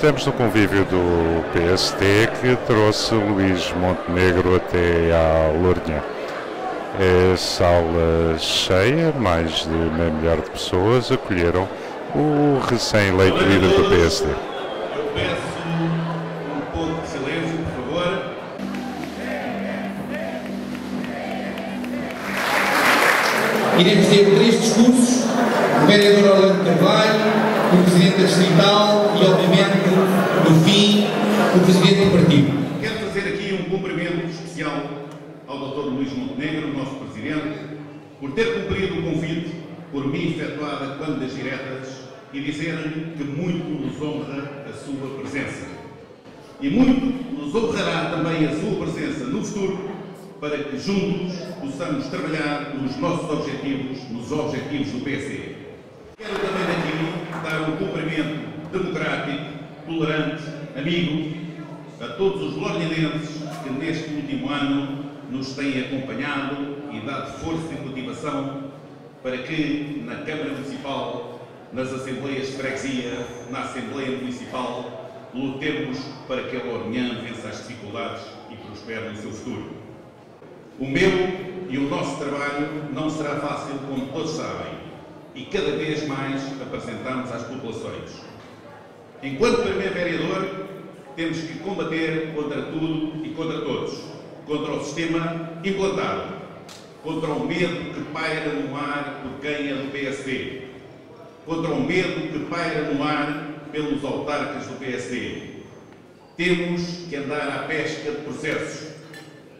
Estamos no convívio do PST que trouxe Luís Montenegro até à Lourinhã. É sala cheia, mais de meio milhar de pessoas acolheram o recém-eleito líder do PSD. Eu peço um pouco de silêncio, por favor. Iremos ter 3 discursos, o vereador Orlando Carvalho, o presidente da Distrital e, obviamente, no fim, o presidente do partido. Quero fazer aqui um cumprimento especial ao Dr. Luís Montenegro, nosso presidente, por ter cumprido o convite por mim efetuado quando das diretas e dizer-lhe que muito nos honra a sua presença. E muito nos honrará também a sua presença no futuro para que juntos possamos trabalhar nos nossos objetivos, nos objetivos do PSD. Quero também daqui dar um cumprimento democrático, tolerante, amigo a todos os lourinhenses que neste último ano nos têm acompanhado e dado força e motivação para que na Câmara Municipal, nas Assembleias de Freguesia, na Assembleia Municipal, lutemos para que a Lourinhã vença as dificuldades e prospere no seu futuro. O meu e o nosso trabalho não será fácil, como todos sabem, e cada vez mais apresentamos às populações. Enquanto primeiro vereador, temos que combater contra tudo e contra todos, contra o sistema implantado, contra o medo que paira no ar por quem é do PSD, contra o medo que paira no ar pelos autarcas do PSD. Temos que andar à pesca de processos,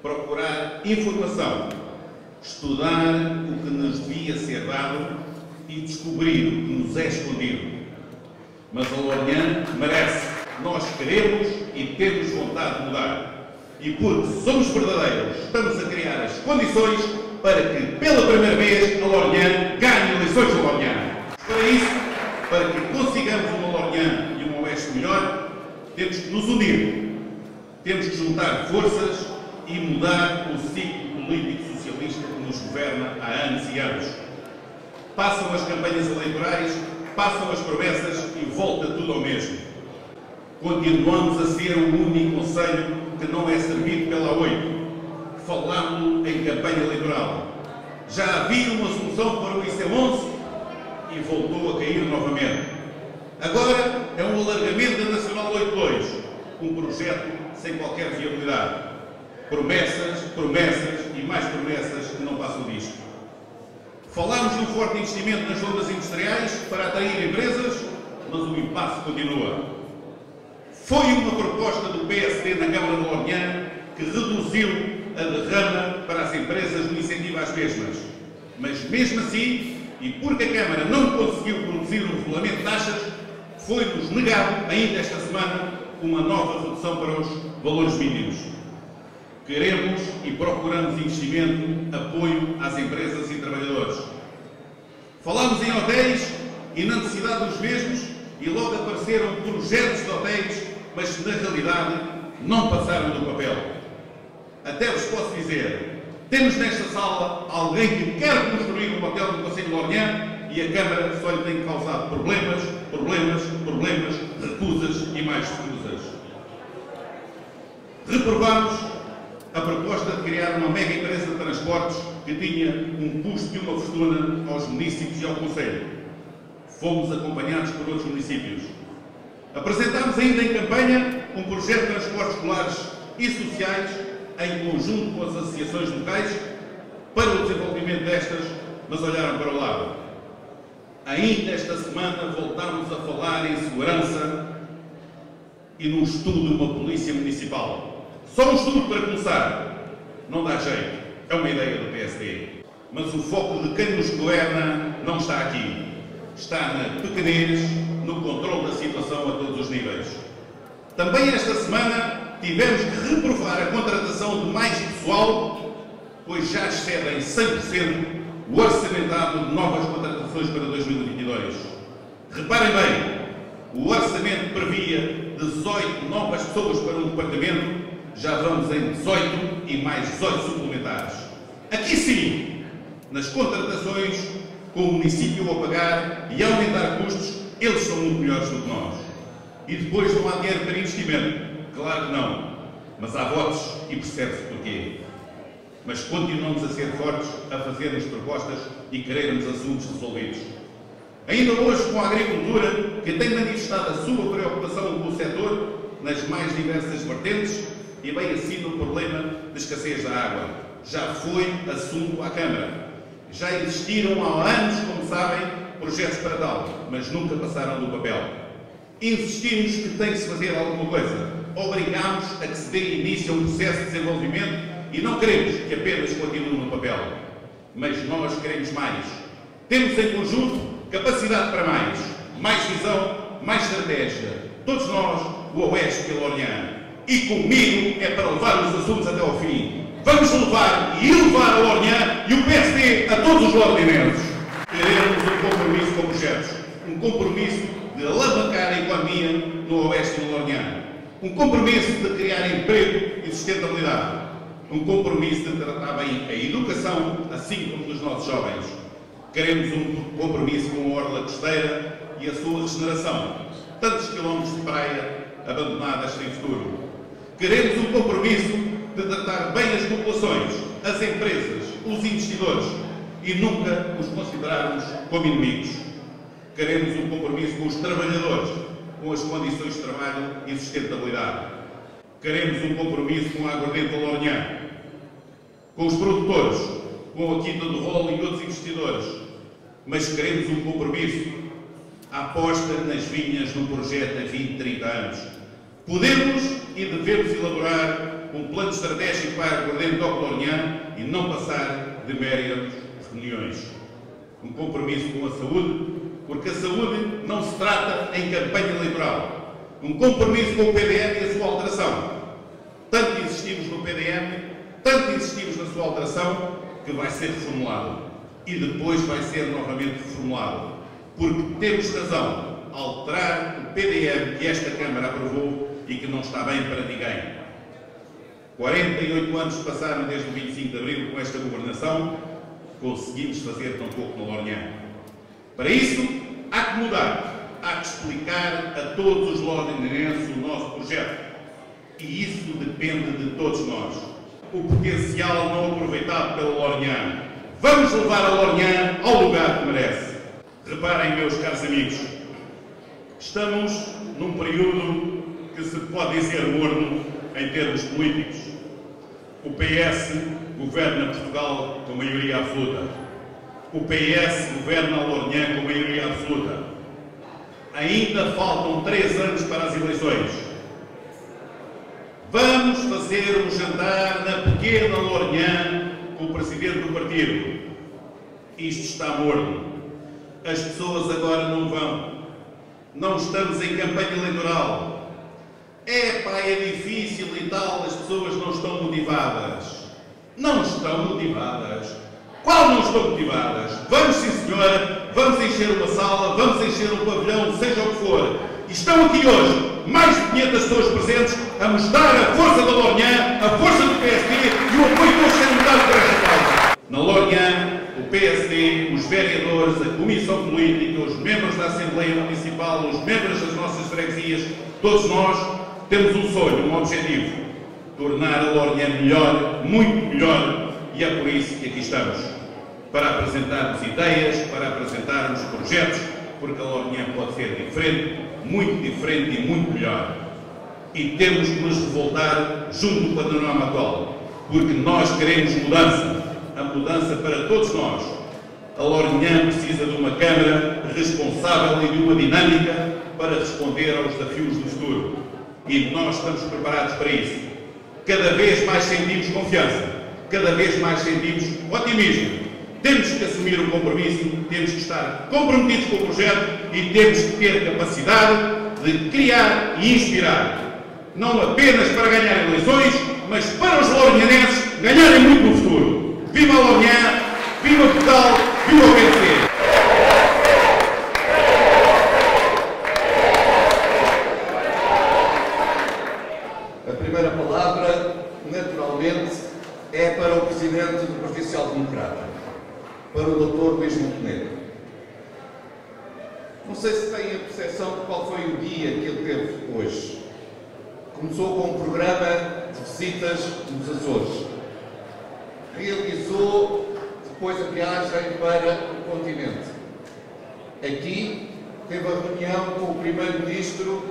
procurar informação, estudar o que nos devia ser dado e descobrir o que nos é escondido. Mas a Lourinhã merece. Nós queremos e temos vontade de mudar. E porque somos verdadeiros, estamos a criar as condições para que, pela primeira vez, a Lourinhã ganhe eleições da Lourinhã. Para isso, para que consigamos uma Lourinhã e um oeste melhor, temos que nos unir. Temos que juntar forças e mudar o ciclo político socialista que nos governa há anos e anos. Passam as campanhas eleitorais, passam as promessas e volta tudo ao mesmo. Continuamos a ser o único conselho que não é servido pela A8. Falámos em campanha eleitoral. Já havia uma solução para o IC11 e voltou a cair novamente. Agora é um alargamento da Nacional 82, um projeto sem qualquer viabilidade. Promessas, promessas e mais promessas que não passam disto. Falámos de um forte investimento nas zonas industriais para atrair empresas, mas o impasse continua. Foi uma proposta do PSD na Câmara de Lourinhã que reduziu a derrama para as empresas no incentivo às mesmas. Mas mesmo assim, e porque a Câmara não conseguiu produzir um regulamento de taxas, foi-nos negado, ainda esta semana, uma nova redução para os valores mínimos. Queremos e procuramos investimento, apoio às empresas e trabalhadores. Falámos em hotéis e na necessidade dos mesmos e logo apareceram projetos de hotéis, mas que na realidade não passaram do papel. Até vos posso dizer, temos nesta sala alguém que quer construir um hotel no Concelho de Lourinhã e a Câmara só lhe tem causado problemas, recusas e mais recusas. Reprovamos a proposta de criar uma mega empresa de transportes que tinha um custo e uma fortuna aos municípios e ao Concelho. Fomos acompanhados por outros municípios. Apresentámos ainda em campanha um projeto de transportes escolares e sociais em conjunto com as associações locais para o desenvolvimento destas, mas olharam para o lado. Ainda esta semana voltámos a falar em segurança e num estudo de uma polícia municipal. Só um estudo para começar. Não dá jeito. É uma ideia do PSD. Mas o foco de quem nos governa não está aqui. Está na pequenez, no controle da situação a todos os níveis. Também esta semana tivemos que reprovar a contratação de mais pessoal, pois já excedem 100% o orçamentado de novas contratações para 2022. Reparem bem, o orçamento previa 18 novas pessoas para um departamento, já vamos em 18 e mais 18 suplementares. Aqui sim, nas contratações, com o município a pagar e a aumentar custos, eles são muito melhores do que nós. E depois não há dinheiro para investimento. Claro que não. Mas há votos e percebe-se porquê. Mas continuamos a ser fortes, a fazermos propostas e querermos assuntos resolvidos. Ainda hoje, com a agricultura, que tem manifestado a sua preocupação com o setor nas mais diversas vertentes, e bem assim no problema de escassez da água. Já foi assunto à Câmara. Já existiram há anos, como sabem, projetos para tal, mas nunca passaram do papel. Insistimos que tem que se fazer alguma coisa. Obrigámos a que se dê início a um processo de desenvolvimento e não queremos que apenas continue no papel. Mas nós queremos mais. Temos em conjunto capacidade para mais visão, mais estratégia. Todos nós, o Oeste e a Lourinhã. E comigo é para levar os assuntos até ao fim. Vamos levar e elevar a Lourinhã e o PSD a todos os lourinhenses. Queremos um compromisso com projetos. Um compromisso de alavancar a economia no Oeste e na Lourinhã. Um compromisso de criar emprego e sustentabilidade. Um compromisso de tratar bem a educação, assim como dos nossos jovens. Queremos um compromisso com a orla costeira e a sua regeneração. Tantos quilómetros de praia abandonadas sem futuro. Queremos um compromisso de tratar bem as populações, as empresas, os investidores e nunca os considerarmos como inimigos. Queremos um compromisso com os trabalhadores, com as condições de trabalho e sustentabilidade. Queremos um compromisso com a aguardente da Lourinhã, com os produtores, com a Quinta do Rolo e outros investidores. Mas queremos um compromisso, a aposta nas vinhas no projeto a 20, 30 anos. Podemos e devemos elaborar um plano estratégico para a aguardente da Lourinhã e não passar de meras reuniões. Um compromisso com a saúde, porque a saúde não se trata em campanha eleitoral. Um compromisso com o PDM e a sua alteração. Tanto insistimos no PDM, tanto insistimos na sua alteração, que vai ser reformulado. E depois vai ser novamente reformulado. Porque temos razão, alterar o PDM que esta Câmara aprovou e que não está bem para ninguém. 48 anos passaram desde o 25 de Abril com esta governação, conseguimos fazer tão pouco na Lourinhã. Para isso, há que mudar, há que explicar a todos os lourinhenses o nosso projeto. E isso depende de todos nós. O potencial não aproveitado pela Lourinhã. Vamos levar a Lourinhã ao lugar que merece. Reparem, meus caros amigos, estamos num período que se pode dizer morno em termos políticos. O PS governa Portugal com maioria absoluta. O PS governa a Lourinhã com maioria absoluta. Ainda faltam 3 anos para as eleições. Vamos fazer um jantar na pequena Lourinhã com o presidente do partido. Isto está morno. As pessoas agora não vão. Não estamos em campanha eleitoral. É difícil e tal, as pessoas não estão motivadas. Não estão motivadas. Qual não estão motivadas? Vamos, sim senhora, vamos encher uma sala, vamos encher um pavilhão, seja o que for. E estão aqui hoje mais de 500 pessoas presentes a mostrar a força da Lourinhã, a força do PSD e o apoio que eles têm dado para esta causa. Na Lourinhã, o PSD, os vereadores, a Comissão Política, os membros da Assembleia Municipal, os membros das nossas freguesias, todos nós temos um sonho, um objetivo: tornar a Lourinhã melhor, muito melhor, e é por isso que aqui estamos. Para apresentarmos ideias, para apresentarmos projetos, porque a Lourinhã pode ser diferente, muito diferente e muito melhor. E temos que nos revoltar junto do panorama atual, porque nós queremos mudança, a mudança para todos nós. A Lourinhã precisa de uma Câmara responsável e de uma dinâmica para responder aos desafios do futuro. E nós estamos preparados para isso. Cada vez mais sentimos confiança, cada vez mais sentimos otimismo. Temos que assumir o compromisso, temos que estar comprometidos com o projeto e temos que ter capacidade de criar e inspirar. Não apenas para ganhar eleições, mas para os lourinhenses ganharem muito no futuro. Viva a Lourinhã, viva Portugal, viva o PSD! A primeira palavra, naturalmente, é para o Presidente do Partido Social Democrata, para o Dr. Luís Montenegro. Não sei se têm a percepção de qual foi o dia que ele teve hoje. Começou com um programa de visitas nos Açores. Realizou depois a viagem para o continente. Aqui teve a reunião com o Primeiro-Ministro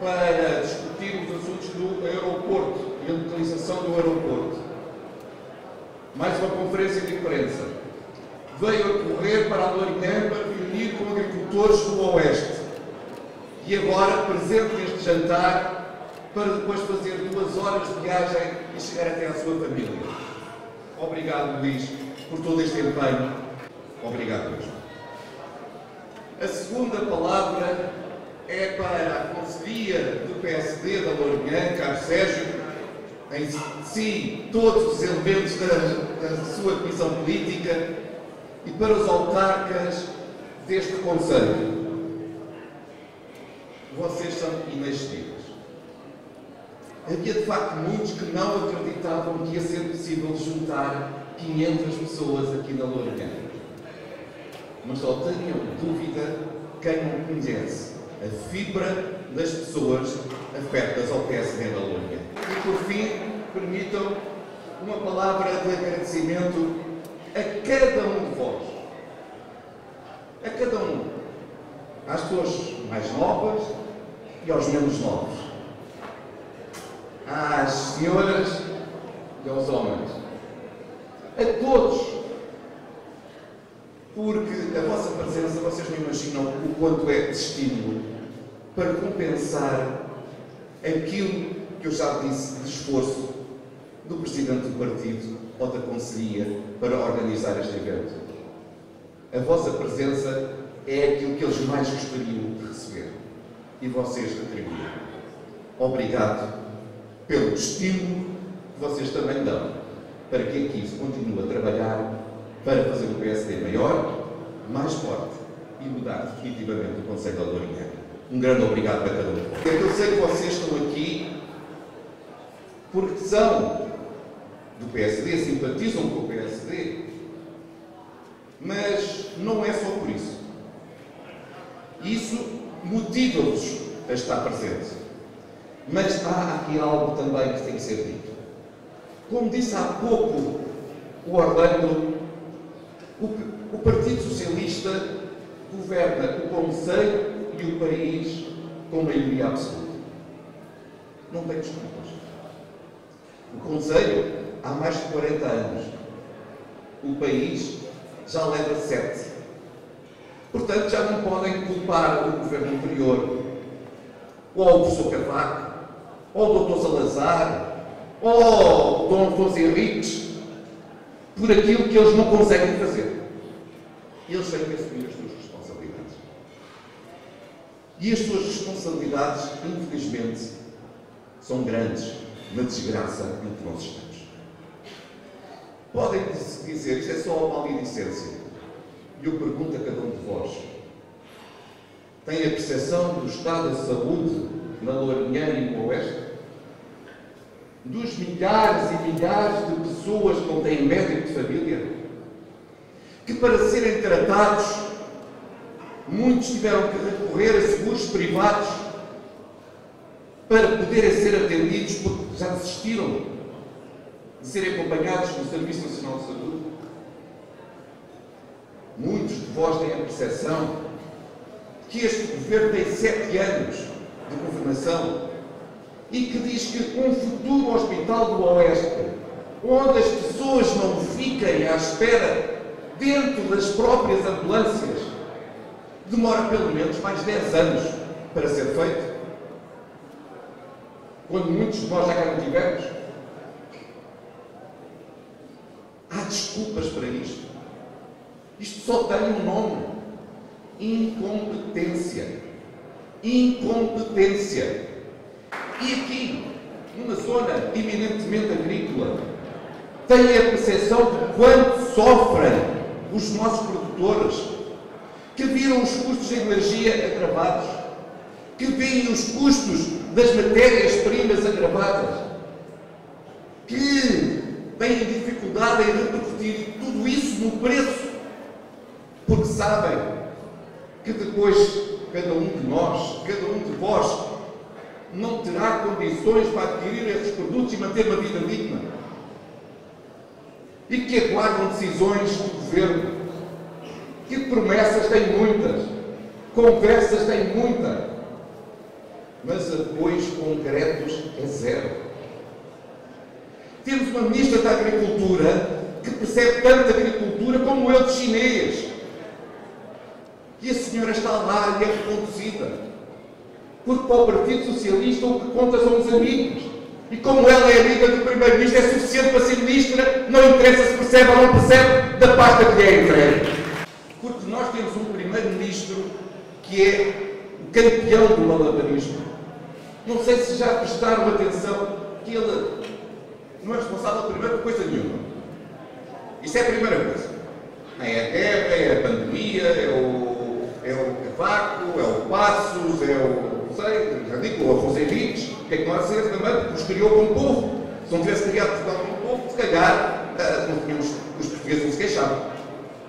para discutir os assuntos do aeroporto e a localização do aeroporto. Mais uma conferência de imprensa. Veio a correr para a Lourinhã para reunir com agricultores do Oeste. E agora presente neste jantar para depois fazer 2 horas de viagem e chegar até à sua família. Obrigado, Luís, por todo este empenho. Obrigado mesmo. A segunda palavra é para a Conselhia do PSD da Lourinhã, Carlos Sérgio, em si todos os elementos da sua comissão política, e para os autarcas deste Conselho. Vocês são inexcedíveis. Havia de facto muitos que não acreditavam que ia ser possível juntar 500 pessoas aqui na Lourinhã. Mas só tenham dúvida quem não conhece a fibra das pessoas afetas ao PSD da Lourinhã. E por fim, permitam uma palavra de agradecimento a cada um de vós. A cada um. Às pessoas mais novas e aos menos novos. Às senhoras e aos homens. A todos. Porque a vossa presença, vocês não imaginam o quanto é de estímulo para compensar aquilo que eu já disse de esforço do Presidente do Partido ou da Conselhia para organizar este evento. A vossa presença é aquilo que eles mais gostariam de receber. E vocês atribuem. Obrigado pelo estímulo que vocês também dão para que aqui se continue a trabalhar para fazer o PSD maior, mais forte e mudar definitivamente o Conselho da Lourinhã. Um grande obrigado para cada um de vocês. Eu sei que vocês estão aqui porque são do PSD, simpatizam com o PSD, mas não é só por isso. Isso motiva-vos a estar presente. Mas há aqui algo também que tem que ser dito. Como disse há pouco o Orlando, o Partido Socialista governa o Conselho e o país com maioria absoluta. Não tem desculpas. O Conselho há mais de 40 anos. O país já leva 7. Portanto, já não podem culpar o governo anterior, ou o professor Cavaco, ou o Dr. Salazar, ou o Dom Afonso Henriques, por aquilo que eles não conseguem fazer. Eles têm que assumir as suas responsabilidades. E as suas responsabilidades, infelizmente, são grandes na desgraça em que nós estamos. Podem dizer, isso é só uma maledicência. E eu pergunto a cada um de vós: tem a percepção do estado de saúde na Lourinhã e no Oeste? Dos milhares e milhares de pessoas que não têm médico de família? Que para serem tratados, muitos tiveram que recorrer a seguros privados para poderem ser atendidos porque já desistiram de serem acompanhados no Serviço Nacional de Saúde? Muitos de vós têm a percepção que este governo tem 7 anos de governação e que diz que um futuro hospital do Oeste, onde as pessoas não fiquem à espera dentro das próprias ambulâncias, demora pelo menos mais 10 anos para ser feito, quando muitos de nós já cá não tivemos. Há desculpas para isto. Isto só tem um nome: incompetência. Incompetência. E aqui, numa zona eminentemente agrícola, têm a percepção de quanto sofrem os nossos produtores, que viram os custos de energia agravados, que veem os custos das matérias-primas agravadas, que têm dificuldade em repercutir tudo isso no preço, porque sabem que depois cada um de nós, cada um de vós, não terá condições para adquirir esses produtos e manter uma vida digna. E que aguardam decisões do governo. Que promessas têm muitas, conversas têm muitas, mas apoios concretos é zero. Temos uma ministra da Agricultura que percebe tanto a agricultura como eu de chinês. E a senhora está lá e é reconduzida. Porque para o Partido Socialista o que conta são os amigos. E como ela é amiga do Primeiro-Ministro, é suficiente para ser ministra, não interessa se percebe ou não percebe da pasta que lhe é entregue. Porque nós temos um Primeiro-Ministro que é o campeão do malabarismo. Não sei se já prestaram atenção que ele não é responsável primeiro por coisa nenhuma. Isso é a primeira coisa. É a guerra, é a pandemia, é o Cavaco, é o Passos, é o... não sei, já digo, o Afonso Henriques, o que é que nós fazemos também? Porque nos criou como povo. Se não tivesse criado Portugal como povo, se calhar não tínhamos, os portugueses não se queixavam.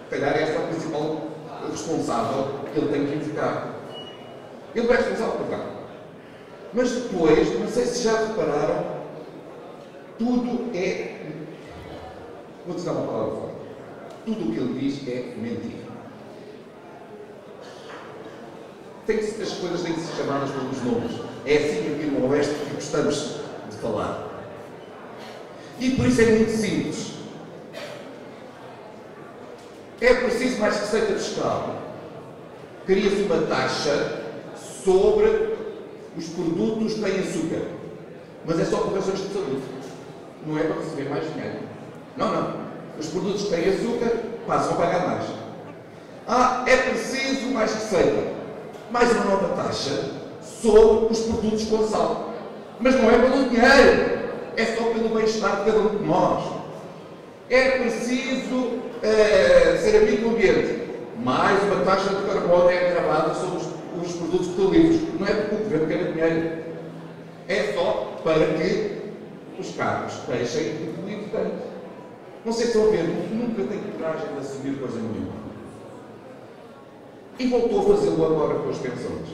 Se calhar esta é o principal responsável que ele tem que invocar. Ele é responsável por cá. Mas depois, não sei se já repararam, tudo é... Vou dizer uma palavra fora. Tudo o que ele diz é mentira. As coisas têm que ser chamadas pelos nomes. É assim aqui no Oeste que gostamos de falar. E por isso é muito simples. É preciso mais receita fiscal. Cria-se uma taxa sobre os produtos que têm açúcar. Mas é só por razões de saúde. Não é para receber mais dinheiro. Não. Os produtos que têm açúcar passam a pagar mais. É preciso mais receita. Mais uma nova taxa sobre os produtos com sal. Mas não é pelo dinheiro. É só pelo bem-estar de cada um de nós. É preciso ser amigo do ambiente. Mais uma taxa de carbono é gravada sobre os produtos petrolíferos. Não é porque o governo quer dinheiro. É só para que os carros deixem de poluir tanto. Não sei se estão a ver, nunca tenho coragem de assumir coisa nenhuma. E voltou a fazê-lo agora com as pensões.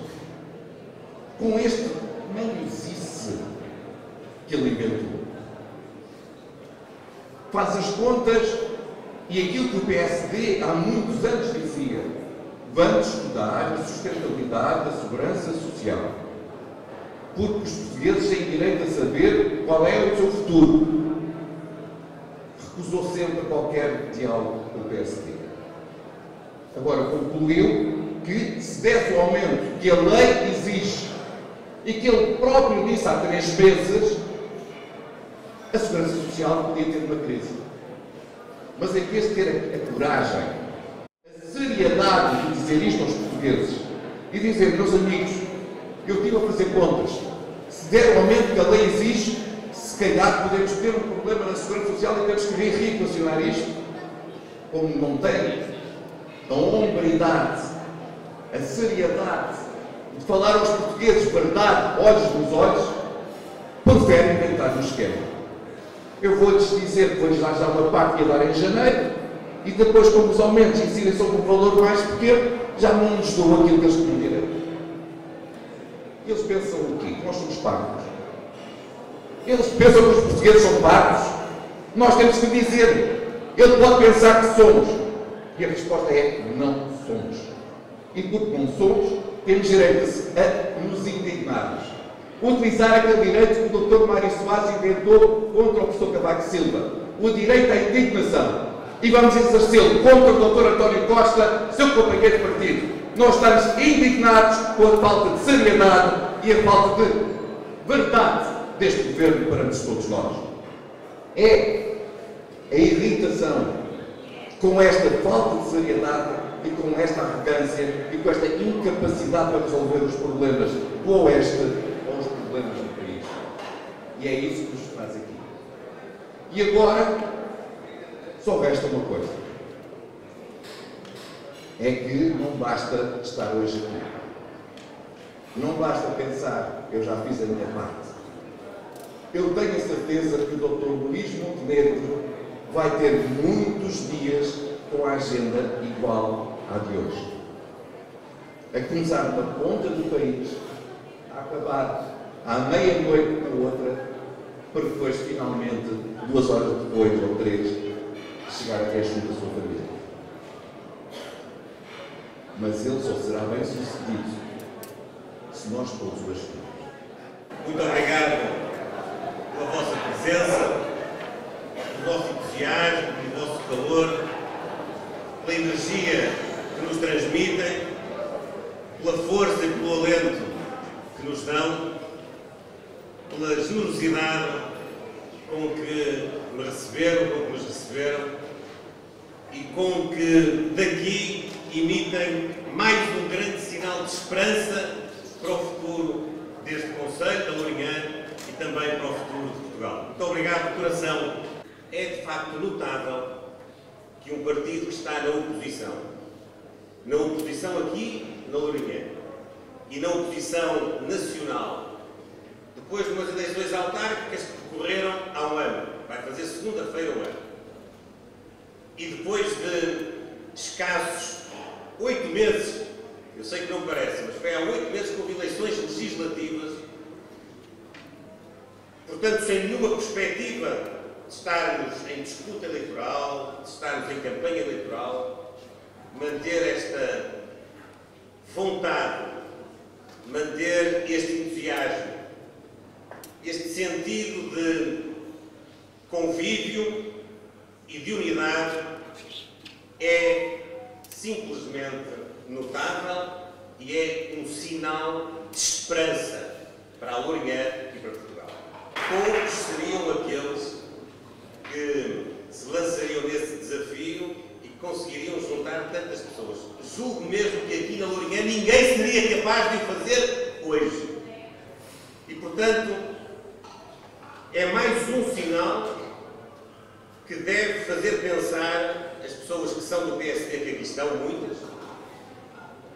Com este manhosice que ele inventou. Faz as contas e aquilo que o PSD há muitos anos dizia: vamos estudar a sustentabilidade da segurança social. Porque os portugueses têm direito a saber qual é o seu futuro. Recusou sempre qualquer diálogo com o PSD. Agora concluiu que se desse o aumento que a lei exige e que ele próprio disse há 3 meses, a segurança social podia ter uma crise. Mas em vez de ter a coragem, a seriedade de dizer isto aos portugueses e dizer: meus amigos, eu estive a fazer contas, se der o aumento que a lei exige, se calhar podemos ter um problema na segurança social e temos que reequacionar isto. Como não tem a hombridade, a seriedade de falar aos portugueses verdade, olhos nos olhos, preferem inventar um esquema. Eu vou-lhes dizer que vou-lhes dar já uma parte que ia dar em janeiro e depois, como os aumentos incidem sobre um valor mais pequeno, já não nos dou aquilo que eles tinham direito. Eles pensam o quê? Que nós somos pagos. Eles pensam que os portugueses são pagos. Nós temos que dizer. Ele pode pensar que somos. E a resposta é: não somos. E porque não somos, temos direito a nos indignarmos. Utilizar aquele direito que o Dr. Mário Soares inventou contra o professor Cavaco Silva. O direito à indignação. E vamos exercê-lo contra o Dr. António Costa, seu companheiro de partido. Nós estamos indignados com a falta de seriedade e a falta de verdade deste governo perante todos nós. É a irritação com esta falta de seriedade e com esta arrogância e com esta incapacidade para resolver os problemas do Oeste ou os problemas do país. E é isso que nos traz aqui. E agora, só resta uma coisa. É que não basta estar hoje aqui. Não basta pensar: eu já fiz a minha parte. Eu tenho a certeza que o Dr. Luís Montenegro vai ter muitos dias com a agenda igual à de hoje. a começar na ponta do país, a acabar à meia-noite na outra, para depois, finalmente, 2 horas depois ou 3, chegar até junto à sua família. Mas ele só será bem sucedido se nós todos o ajudamos. Muito obrigado pela vossa presença, pelo vosso entusiasmo, pelo vosso calor, pela energia que nos transmitem, pela força e pelo alento que nos dão, pela generosidade com que me receberam, com que nos receberam e com que daqui emitem mais um grande sinal de esperança para o futuro deste Conselho, da Lourinhã e também para o futuro de Portugal. Muito obrigado de coração. É de facto notável que um partido que está na oposição aqui na Lourinhã e na oposição nacional, depois de umas eleições autárquicas que decorreram há um ano, vai fazer segunda-feira um ano, e depois de escassos 8 meses, eu sei que não parece, mas foi há 8 meses que houve eleições legislativas, portanto, sem nenhuma perspectiva de estarmos em disputa eleitoral, de estarmos em campanha eleitoral, manter esta vontade, manter este entusiasmo, este sentido de convívio e de unidade é simplesmente notável e é um sinal de esperança para a Lourinhã e para Portugal. Poucos seriam aqueles que se lançariam nesse desafio e que conseguiriam juntar tantas pessoas. Julgo mesmo que aqui na Lourinhã ninguém seria capaz de o fazer hoje. E, portanto, é mais um sinal que deve fazer pensar as pessoas que são do PSD, que aqui estão, muitas,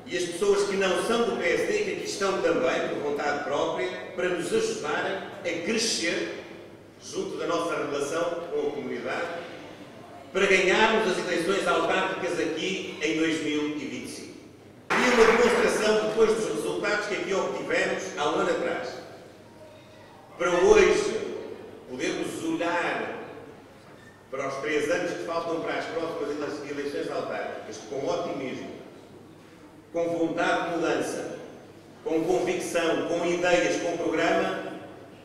e as pessoas que não são do PSD, que aqui estão também, por vontade própria, para nos ajudarem a crescer junto da nossa relação com a comunidade, para ganharmos as eleições autárquicas aqui em 2025. E uma demonstração depois dos resultados que aqui obtivemos há um ano atrás. Para hoje podermos olhar para os 3 anos que faltam para as próximas eleições autárquicas com otimismo, com vontade de mudança, com convicção, com ideias, com programa,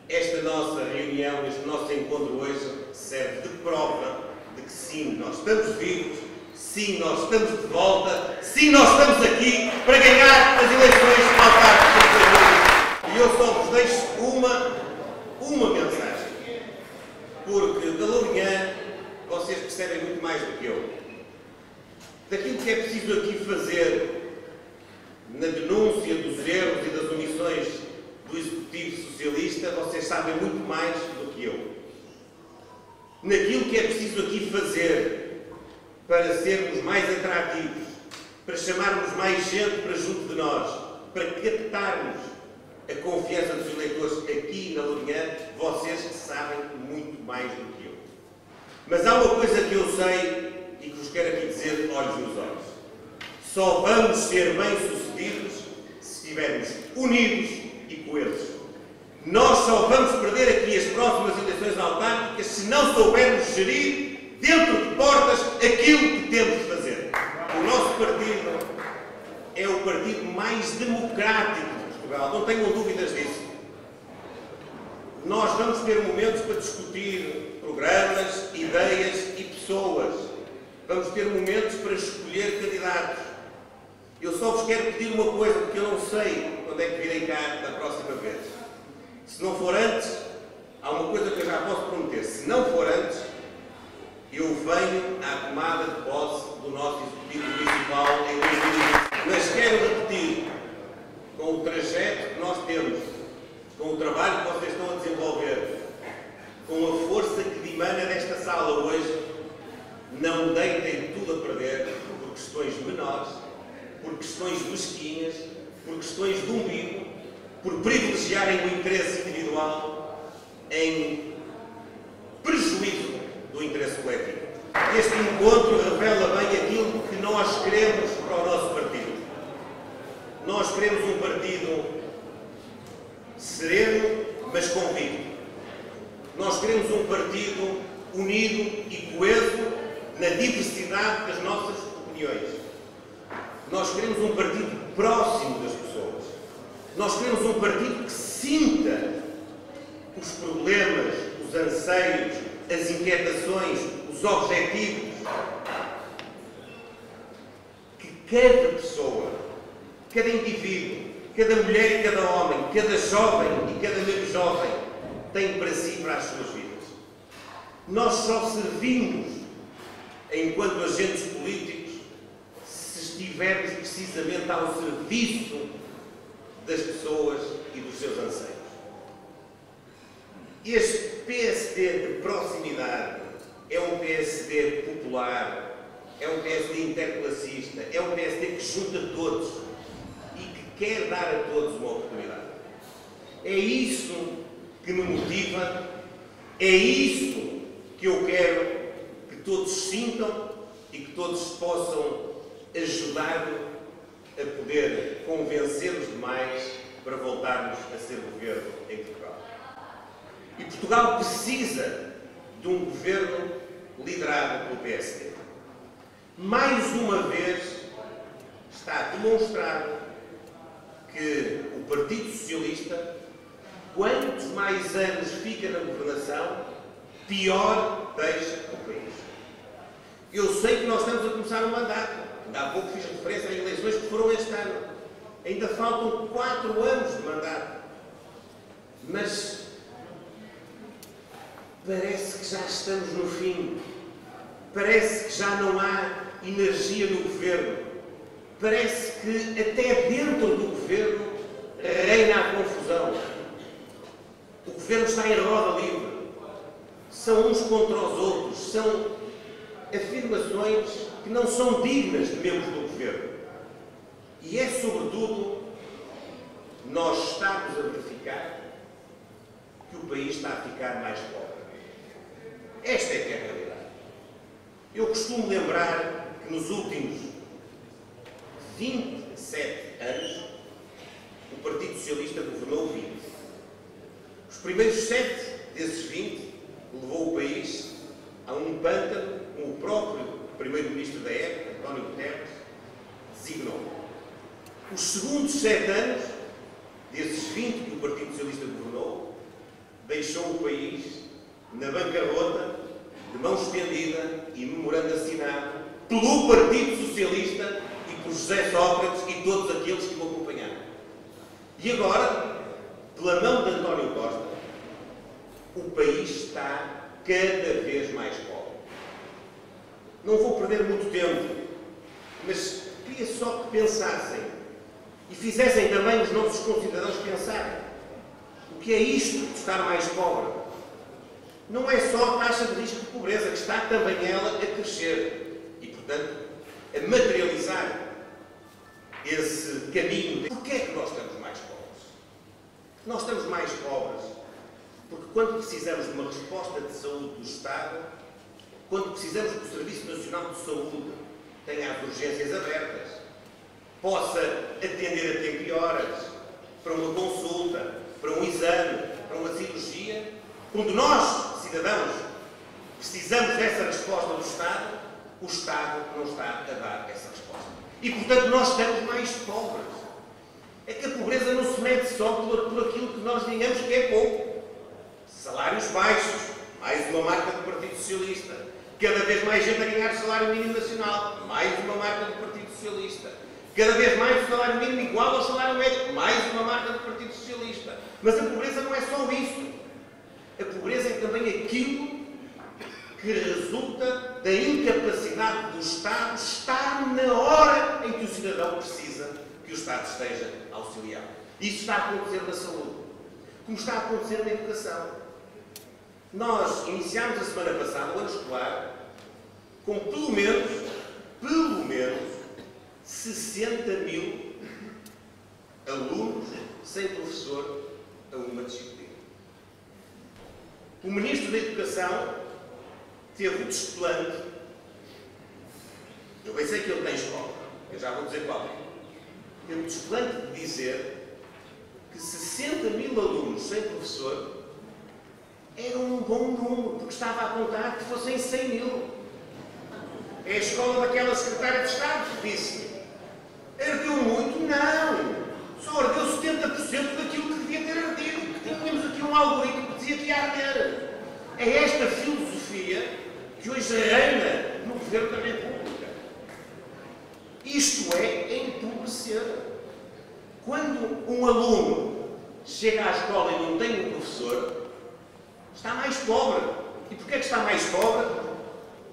esta nossa reunião, este nosso encontro hoje serve de prova de que sim, nós estamos vivos, sim, nós estamos de volta, sim, nós estamos aqui para ganhar as eleições autárquicas. E eu só vos deixo uma mensagem, porque da Lourinhã vocês percebem muito mais do que eu. Daquilo que é preciso aqui fazer na denúncia dos erros e das omissões do Executivo Socialista, vocês sabem muito mais do que eu. Naquilo que é preciso aqui fazer para sermos mais atrativos, para chamarmos mais gente para junto de nós, para captarmos a confiança dos eleitores aqui na Lourinhã, vocês sabem muito mais do que eu. Mas há uma coisa que eu sei e que vos quero aqui dizer olhos nos olhos. Só vamos ser bem-sucedidos se estivermos unidos e coesos. Nós só vamos perder aqui as próximas eleições autárquicas se não soubermos gerir dentro de portas aquilo que temos de fazer. O nosso partido é o partido mais democrático de Portugal, não tenham dúvidas disso. Nós vamos ter momentos para discutir programas, ideias e pessoas. Vamos ter momentos para escolher candidatos. Eu só vos quero pedir uma coisa, porque eu não sei quando é que virei cá da próxima vez. Se não for antes, há uma coisa que eu já posso prometer. Se não for antes, eu venho à tomada de posse do nosso Executivo Municipal em 2020. Mas quero repetir, com o trajeto que nós temos, com o trabalho que vocês estão a desenvolver, com a força que dimana desta sala hoje, não deitem tudo a perder por questões menores, por questões mesquinhas, por questões de umbigo, por privilegiarem o interesse individual em prejuízo do interesse coletivo. Este encontro revela bem aquilo que nós queremos para o nosso partido. Nós queremos um partido sereno, mas convicto. Nós queremos um partido unido e coeso na diversidade das nossas opiniões. Nós queremos um partido próximo das pessoas. Nós queremos um partido que sinta os problemas, os anseios, as inquietações, os objetivos que cada pessoa, cada indivíduo, cada mulher e cada homem, cada jovem e cada menos jovem tem para si e para as suas vidas. Nós só servimos enquanto agentes políticos se estivermos precisamente ao serviço das pessoas e dos seus anseios. Este PSD de proximidade é um PSD popular, é um PSD interclassista, é um PSD que junta todos e que quer dar a todos uma oportunidade. É isso que me motiva, é isso que eu quero que todos sintam e que todos possam ajudar-me a poder convencer os demais para voltarmos a ser governo em Portugal. E Portugal precisa de um governo liderado pelo PSD. Mais uma vez está demonstrado que o Partido Socialista, quantos mais anos fica na governação, pior deixa o país. Eu sei que nós estamos a começar um mandato. Ainda há pouco fiz referência às eleições que foram este ano. Ainda faltam 4 anos de mandato. Mas parece que já estamos no fim. Parece que já não há energia no governo. Parece que até dentro do governo reina a confusão. O governo está em roda livre. São uns contra os outros. São afirmações que não são dignas de membros do governo. E é, sobretudo, nós estamos a verificar que o país está a ficar mais pobre. Esta é que é a realidade. Eu costumo lembrar que nos últimos 27 anos o Partido Socialista governou 20. Os primeiros 7 desses 20 levou o país a um pântano, como o próprio primeiro-ministro da época, António Guterres, designou. Os segundos 7 anos, desses 20 que o Partido Socialista governou, deixou o país na bancarrota, de mão estendida e memorando assinado pelo Partido Socialista e por José Sócrates e todos aqueles que o acompanharam. E agora, pela mão de António Costa, o país está cada vez mais pobre. Não vou perder muito tempo, mas queria só que pensassem e fizessem também os nossos concidadãos pensarem. O que é isto de estar mais pobre? Não é só a taxa de risco de pobreza, que está também ela a crescer e, portanto, a materializar esse caminho. Porquê é que nós estamos mais pobres? Nós estamos mais pobres porque quando precisamos de uma resposta de saúde do Estado, quando precisamos que o Serviço Nacional de Saúde tenha as urgências abertas, possa atender a tempo e horas, para uma consulta, para um exame, para uma cirurgia, quando nós, cidadãos, precisamos dessa resposta do Estado, o Estado não está a dar essa resposta. E, portanto, nós estamos mais pobres. É que a pobreza não se mede só por aquilo que nós digamos que é pouco. Salários baixos, mais uma marca do Partido Socialista. Cada vez mais gente a ganhar salário mínimo nacional, mais uma marca do Partido Socialista. Cada vez mais o salário mínimo igual ao salário médio, mais uma marca do Partido Socialista. Mas a pobreza não é só isso. A pobreza é também aquilo que resulta da incapacidade do Estado estar na hora em que o cidadão precisa que o Estado esteja a auxiliar. Isso está a acontecer na saúde, como está a acontecer na educação. Nós iniciámos a semana passada o ano escolar com pelo menos 60 mil alunos sem professor a uma disciplina. O Ministro da Educação teve o desplante, eu bem sei que ele tem escola, eu já vou dizer qual é, ter o desplante de dizer que 60 mil alunos sem professor era um bom número, porque estava a apontar que fossem 100 mil. É a escola daquela secretária de Estado que disse: ardeu muito? Não! Só ardeu 70% daquilo que devia ter ardido, porque tínhamos aqui um algoritmo que dizia que ia arder. É esta filosofia que hoje reina no Governo da República. Isto é empobrecer. Quando um aluno chega à escola e não tem um professor, está mais pobre. E porquê é que está mais pobre?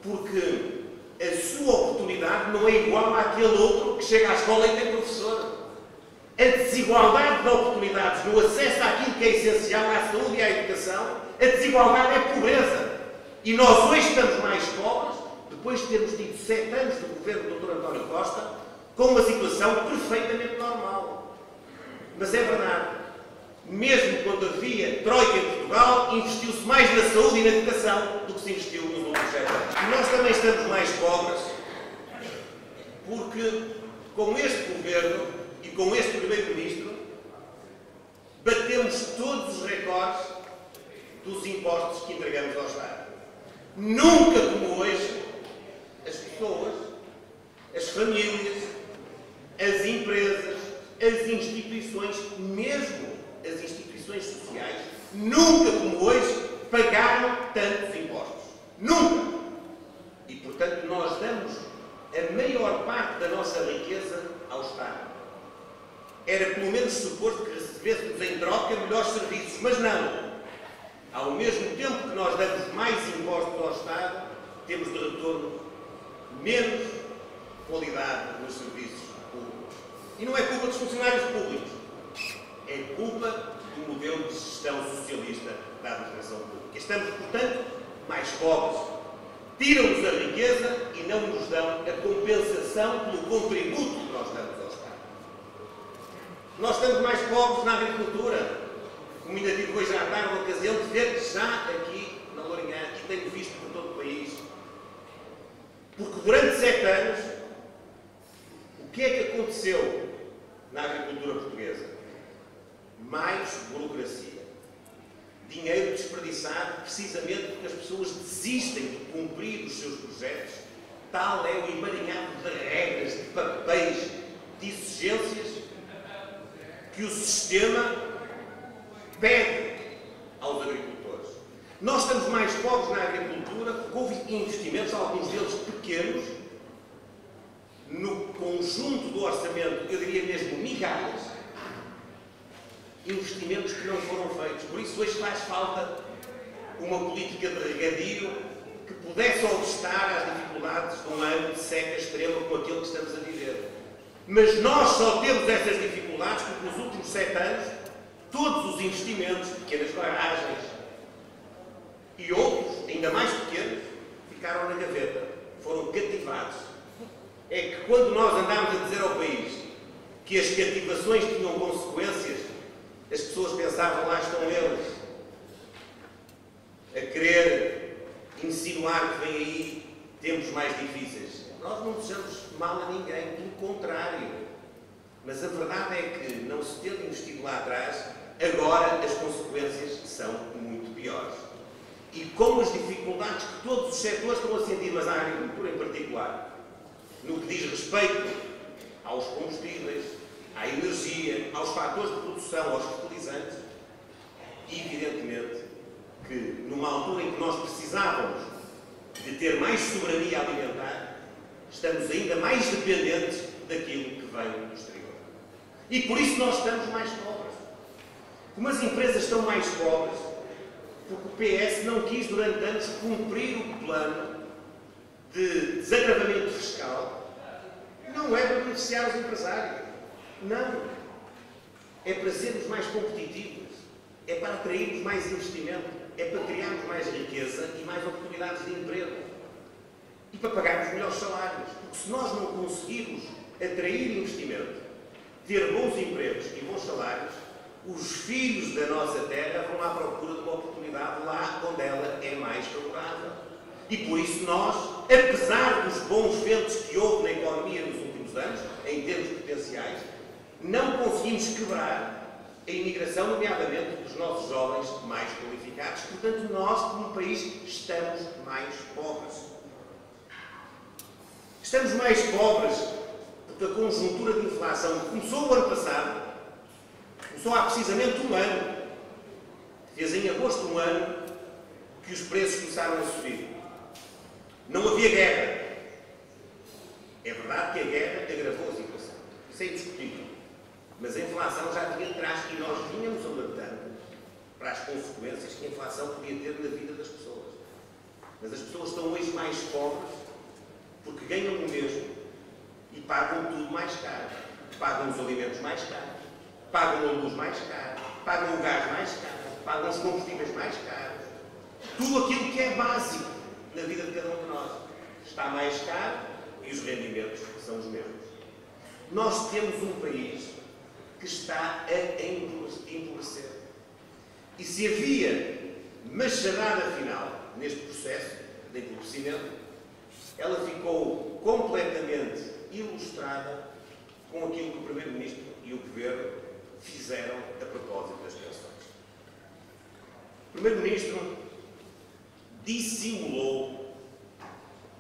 Porque a sua oportunidade não é igual àquele outro que chega à escola e tem professor. A desigualdade de oportunidades no acesso àquilo que é essencial à saúde e à educação, a desigualdade é pobreza. E nós hoje estamos mais pobres, depois de termos tido 7 anos do governo do Dr. António Costa, com uma situação perfeitamente normal. Mas é verdade, mesmo quando havia troika em Portugal, investiu-se mais na saúde e na educação do que se investiu nos últimos 7 anos. E nós também estamos mais pobres porque, com este governo e com este primeiro-ministro, batemos todos os recordes dos impostos que entregamos ao Estado. Nunca como hoje, as pessoas, as famílias, as empresas, as instituições, mesmo as instituições sociais, nunca como hoje pagaram tantos impostos. Nunca! E, portanto, nós damos a maior parte da nossa riqueza ao Estado. Era pelo menos suposto que recebêssemos em troca melhores serviços, mas não. Ao mesmo tempo que nós damos mais impostos ao Estado, temos de retorno menos qualidade nos serviços públicos. E não é culpa dos funcionários públicos, é culpa do modelo de gestão socialista da administração pública. Estamos, portanto, mais pobres. Tiram-nos a riqueza e não nos dão a compensação pelo contributo que nós damos ao Estado. Nós estamos mais pobres na agricultura. Como ainda tive hoje à tarde a ocasião de ver já aqui na Lourinhã, e tenho visto por todo o país, porque durante 7 anos, o que é que aconteceu na agricultura portuguesa? Mais burocracia. Dinheiro desperdiçado precisamente porque as pessoas desistem de cumprir os seus projetos. Tal é o emaranhado de regras, de papéis, de exigências que o sistema pede aos agricultores. Nós estamos mais pobres na agricultura porque houve investimentos, alguns deles pequenos, no conjunto do orçamento, eu diria mesmo migalhas, investimentos que não foram feitos. Por isso hoje faz falta uma política de regadio que pudesse obstar às dificuldades de um ano de seca extrema como aquele que estamos a viver. Mas nós só temos essas dificuldades porque nos últimos 7 anos todos os investimentos, pequenas barragens e outros, ainda mais pequenos, ficaram na gaveta, foram cativados. É que quando nós andámos a dizer ao país que as cativações tinham consequências, as pessoas pensavam: lá estão eles a querer insinuar que vem aí tempos mais difíceis. Nós não desejamos mal a ninguém, pelo contrário. Mas a verdade é que, não se tendo investido lá atrás, agora as consequências são muito piores. E com as dificuldades que todos os setores estão a sentir, mas a agricultura em particular, no que diz respeito aos combustíveis, à energia, aos fatores de produção, aos fertilizantes, evidentemente que numa altura em que nós precisávamos de ter mais soberania alimentar, estamos ainda mais dependentes daquilo que vem do exterior. E por isso nós estamos mais pobres. Como as empresas estão mais pobres, porque o PS não quis durante anos cumprir o plano de desagravamento fiscal, não é para beneficiar os empresários. Não. É para sermos mais competitivos. É para atrairmos mais investimento. É para criarmos mais riqueza e mais oportunidades de emprego. E para pagarmos melhores salários. Porque se nós não conseguirmos atrair investimento, ter bons empregos e bons salários, os filhos da nossa terra vão à procura de uma oportunidade lá onde ela é mais favorável. E por isso nós, apesar dos bons ventos que houve na economia nos últimos anos, em termos potenciais, não conseguimos quebrar a imigração, nomeadamente dos nossos jovens mais qualificados. Portanto, nós, como país, estamos mais pobres. Estamos mais pobres porque a conjuntura de inflação começou o ano passado, começou há precisamente um ano, fez em agosto um ano que os preços começaram a subir. Não havia guerra. É verdade que a guerra agravou a situação. Isso é indiscutível. Mas a inflação já vinha de trás e nós vínhamos alertando para as consequências que a inflação podia ter na vida das pessoas. Mas as pessoas estão hoje mais pobres porque ganham o mesmo e pagam tudo mais caro. Pagam os alimentos mais caros, pagam a luz mais caro, pagam o gás mais caro, pagam os combustíveis mais caros. Tudo aquilo que é básico na vida de cada um de nós está mais caro e os rendimentos são os mesmos. Nós temos um país que está a empobrecer. E se havia machadada final neste processo de empobrecimento, ela ficou completamente ilustrada com aquilo que o Primeiro-Ministro e o Governo fizeram a propósito das pensões. O Primeiro-Ministro dissimulou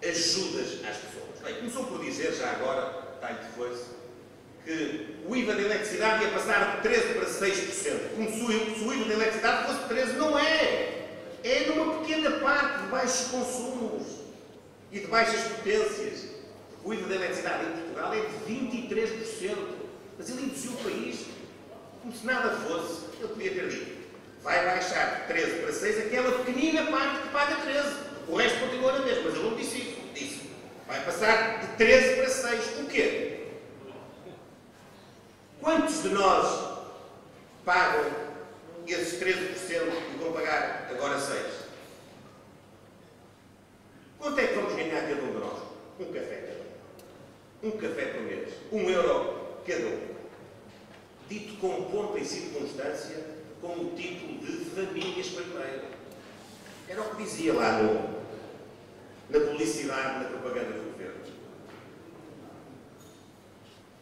ajudas às pessoas. Bem, começou por dizer, já agora, está-lhe foi-se, que o IVA da eletricidade ia passar de 13% para 6%. Como se o IVA da eletricidade fosse 13%. Não é! É numa pequena parte de baixos consumos e de baixas potências. O IVA da eletricidade em Portugal é de 23%. Mas ele induziu o país como se nada fosse. Ele podia ter dito: vai baixar de 13% para 6%, aquela pequenina parte que paga 13%. O resto continua na mesma. Mas ele não disse isso. Disse: vai passar de 13% para 6%. O quê? Quantos de nós pagam esses 13% e vão pagar agora 6%? Quanto é que vamos ganhar cada um de nós? Um café cada um. Um café por mês. €1 cada um. Dito com pompa e circunstância, com o título de famílias primeiro. Era o que dizia lá na publicidade, na propaganda do governo.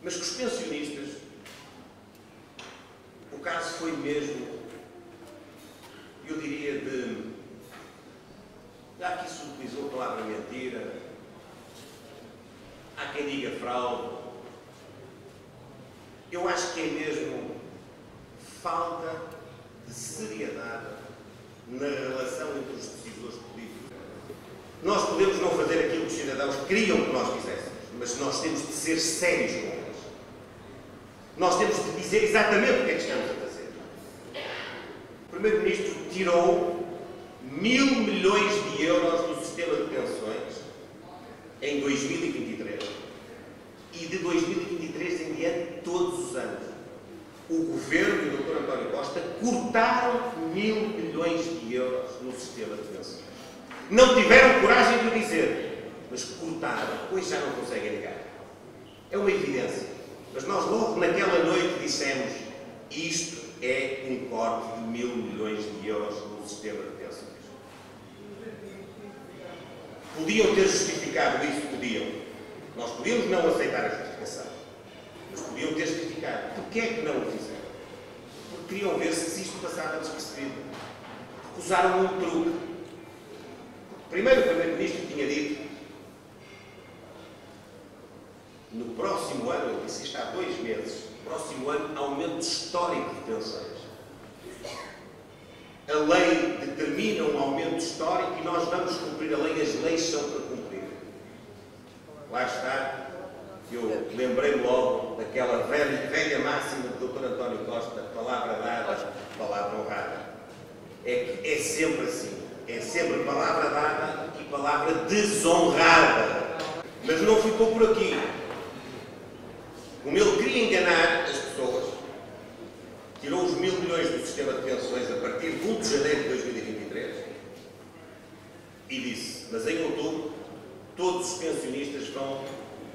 Mas que os pensionistas, o caso foi mesmo, eu diria, já que se utilizou a palavra mentira, há quem diga fraude, eu acho que é mesmo falta de seriedade na relação entre os decisores políticos. Nós podemos não fazer aquilo que os cidadãos queriam que nós fizéssemos, mas nós temos de ser sérios com eles. Nós temos de dizer exatamente o que é que estamos a fazer. O Primeiro-Ministro tirou 1.000 milhões de euros do sistema de pensões em 2023 e de 2023 em diante todos os anos. O Governo e o Dr. António Costa cortaram 1.000 milhões de euros no sistema de pensões. Não tiveram coragem de o dizer, mas cortaram, pois já não conseguem negar. É uma evidência. Mas nós logo naquela noite dissemos: isto é um corte de 1.000 milhões de euros no sistema de pensões. Podiam ter justificado isso? Podiam. Nós podíamos não aceitar a justificação. Mas podiam ter justificado. Porquê é que não o fizeram? Porque queriam ver se isto passava despercebido. Porque usaram um truque. Primeiro o Primeiro-Ministro tinha dito: no próximo ano, ele disse isto há 2 meses, no próximo ano, aumento histórico de pensões. A lei determina um aumento histórico e nós vamos cumprir a lei, as leis são para cumprir. Lá está, eu lembrei-me logo daquela velha máxima do Dr. António Costa: palavra dada, palavra honrada. É que é sempre assim, é sempre palavra dada e palavra desonrada. Mas não ficou por aqui. Como ele queria enganar as pessoas, tirou os 1.000 milhões do sistema de pensões a partir de 1 de janeiro de 2023 e disse: mas em outubro todos os pensionistas vão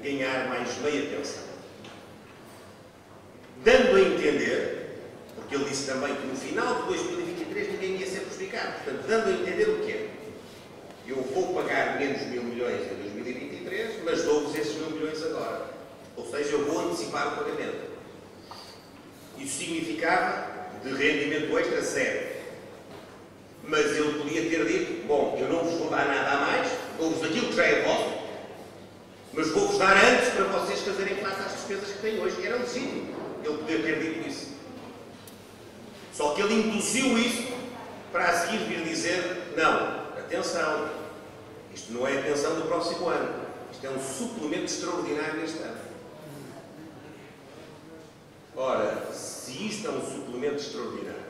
ganhar mais meia pensão. Dando a entender, porque ele disse também que no final de 2023 ninguém ia ser prejudicado, portanto, dando a entender o quê? Eu vou pagar menos 1.000 milhões em 2023, mas dou-vos esses 1.000 milhões agora. Ou seja, eu vou antecipar o pagamento. Isso significava de rendimento extra zero. Mas ele podia ter dito, bom, eu não vos vou dar nada a mais, dou-vos aquilo que já é vosso, mas vou-vos dar antes para vocês fazerem face às despesas que têm hoje. Era legítimo ele poder ter dito isso. Só que ele induziu isso para a seguir vir dizer, não, atenção, isto não é a pensão do próximo ano, isto é um suplemento extraordinário neste ano. Ora, se isto é um suplemento extraordinário,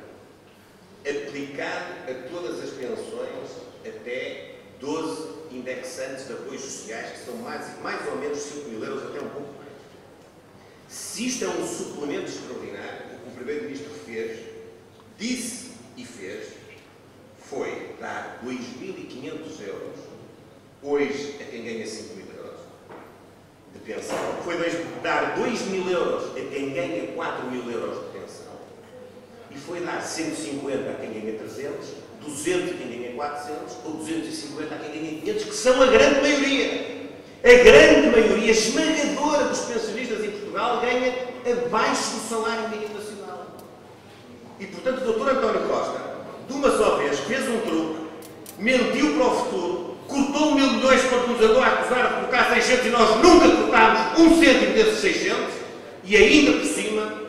aplicado a todas as pensões até 12 indexantes de apoios sociais, que são mais ou menos 5 mil euros, até um pouco mais. Se isto é um suplemento extraordinário, o que o Primeiro-Ministro fez, disse e fez, foi dar 2.500 euros, hoje a quem ganha 5 mil euros de pensão, foi dar 2.000 euros a quem ganha 4.000 euros de pensão, e foi dar 150 a quem ganha 300, 200 a quem ganha 400, ou 250 a quem ganha 500, que são a grande maioria. A grande maioria esmagadora dos pensionistas em Portugal ganha abaixo do salário mínimo nacional. E, portanto, o Dr. António Costa, de uma só vez, fez um truque, mentiu para o futuro, cortou 1.000 milhões quando nos andou a acusar de colocar 600 e nós nunca cortámos 1 cêntimo desses 600, e ainda por cima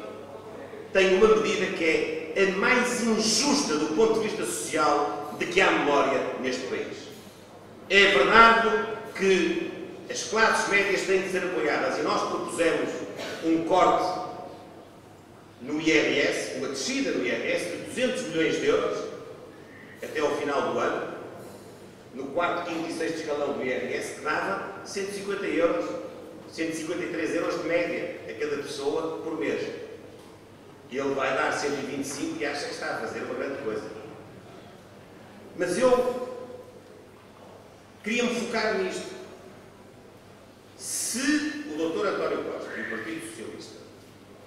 tem uma medida que é a mais injusta do ponto de vista social de que há memória neste país. É verdade que as classes médias têm de ser apoiadas e nós propusemos um corte no IRS, uma descida no IRS de 200 milhões de euros até ao final do ano, no 4º, 5º e 6º escalão do IRS, que dava 150 euros, 153 euros de média a cada pessoa por mês. E ele vai dar 125 e acha que está a fazer uma grande coisa. Mas eu queria me focar nisto. Se o Dr. António Costa e o Partido Socialista,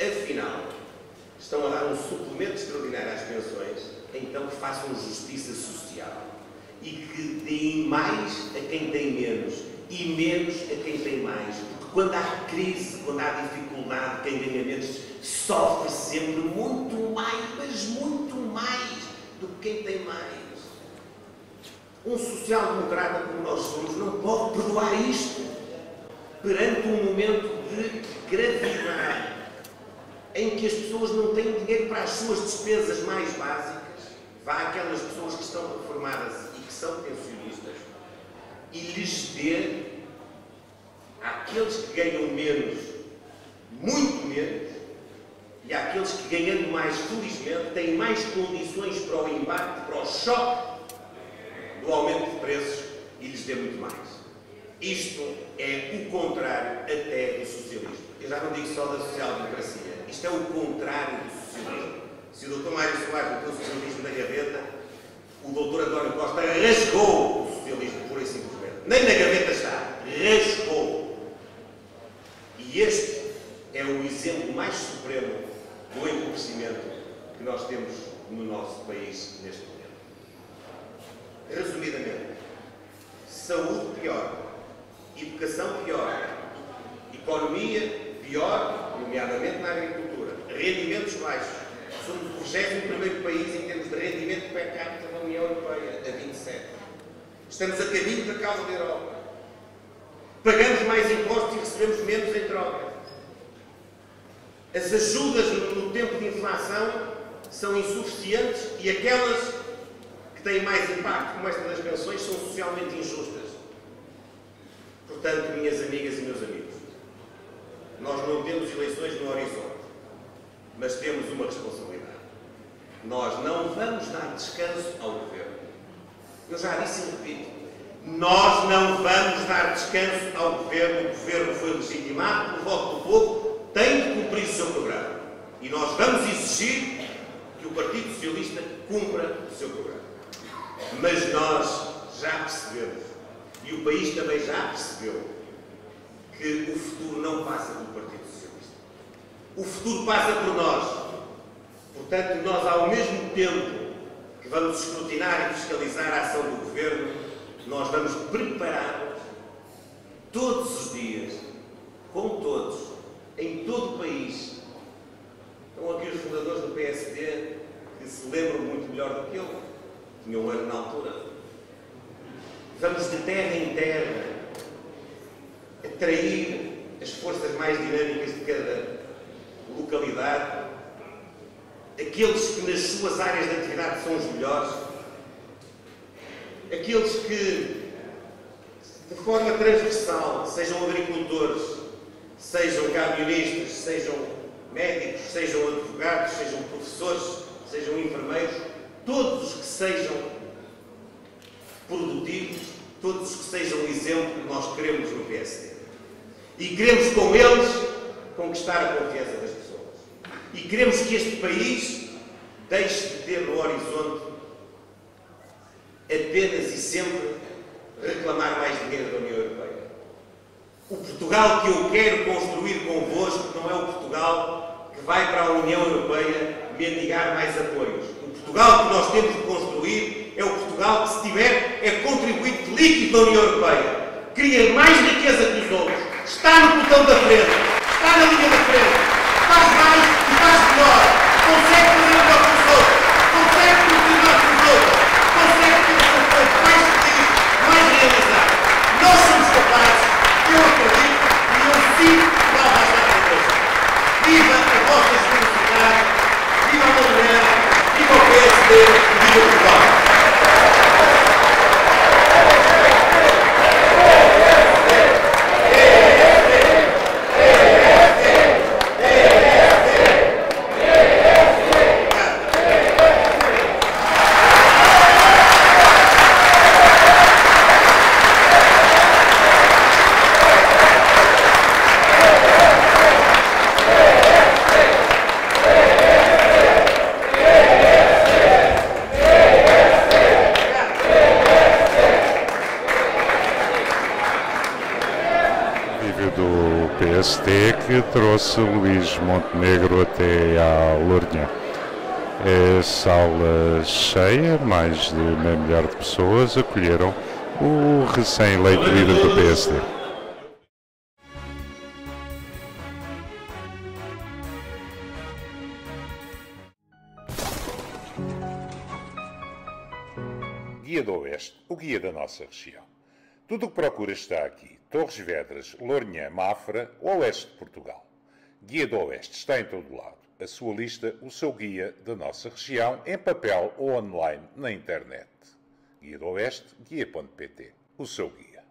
afinal, estão a dar um suplemento extraordinário às pensões, então que façam justiça social e que deem mais a quem tem menos e menos a quem tem mais. Porque quando há crise, quando há dificuldade, quem ganha menos sofre sempre muito mais, mas muito mais do que quem tem mais. Um social-democrata como nós somos não pode perdoar isto perante um momento de gravidade em que as pessoas não têm dinheiro para as suas despesas mais básicas. Vá àquelas pessoas que estão reformadas e que são pensionistas e lhes dê àqueles que ganham menos, muito menos, e àqueles que ganhando mais, felizmente, têm mais condições para o embate, para o choque do aumento de preços e lhes dê muito mais. Isto é o contrário até do socialismo. Eu já não digo só da social-democracia. Isto é o contrário do socialismo. Se o Dr. Mário Soares meteu o socialismo na gaveta, o Dr. António Costa rasgou o socialismo, pura e simplesmente. Nem na gaveta está. Rasgou. E este é o exemplo mais supremo do empobrecimento que nós temos no nosso país neste momento. Resumidamente, saúde pior, educação pior, economia pior, nomeadamente na agricultura, rendimentos baixos. Somos o 21º país em termos de rendimento per capita da União Europeia, a 27. Estamos a caminho da causa da Europa. Pagamos mais impostos e recebemos menos em troca. As ajudas no tempo de inflação são insuficientes e aquelas que têm mais impacto, como esta das pensões, são socialmente injustas. Portanto, minhas amigas e meus amigos, nós não temos eleições no horizonte, mas temos uma responsabilidade. Nós não vamos dar descanso ao governo. Eu já disse e repito, nós não vamos dar descanso ao governo. O governo foi legitimado pelo voto do povo, tem de cumprir o seu programa. E nós vamos exigir que o Partido Socialista cumpra o seu programa. Mas nós já percebemos, e o país também já percebeu, que o futuro não passa pelo Partido Socialista. O futuro passa por nós. Portanto, nós, ao mesmo tempo que vamos escrutinar e fiscalizar a ação do governo, nós vamos preparar todos os dias, com todos, em todo o país. Estão aqui os que se lembram muito melhor do que eu, tinha um ano na altura. Vamos de terra em terra atrair as forças mais dinâmicas de cada localidade, aqueles que nas suas áreas de atividade são os melhores, aqueles que de forma transversal, sejam agricultores, sejam camionistas, sejam médicos, sejam advogados, sejam professores, sejam enfermeiros, todos os que sejam produtivos, todos os que sejam um exemplo, nós queremos no PSD. E queremos com eles conquistar a confiança das pessoas. E queremos que este país deixe de ter no horizonte apenas e sempre reclamar mais dinheiro da União Europeia. O Portugal que eu quero construir convosco não é o Portugal que vai para a União Europeia mendigar mais apoios. O Portugal que nós temos de construir é o Portugal que, se tiver, é contribuinte líquido da União Europeia. Cria mais riqueza que os outros. Está no botão da frente. Está na linha da frente. Faz mais e faz melhor. Consegue fazer melhor que os outros. Consegue produzir melhor que os outros. Consegue ter um povo mais feliz, mais realizado. Nós somos capazes, eu acredito, e eu sinto que Portugal vai estar connosco. Viva a vossa generosidade, viva a Manuela, viva o PSD e viva Portugal. Do PSD que trouxe Luís Montenegro até à Lourinhã. É sala cheia, mais de meio milhar de pessoas acolheram o recém-eleito líder do PSD. Guia do Oeste, o guia da nossa região. Tudo o que procuras está aqui. Torres Vedras, Lourinhã, Mafra, o Oeste de Portugal. Guia do Oeste está em todo lado. A sua lista, o seu guia da nossa região, em papel ou online na internet. Guia do Oeste, guia.pt. O seu guia.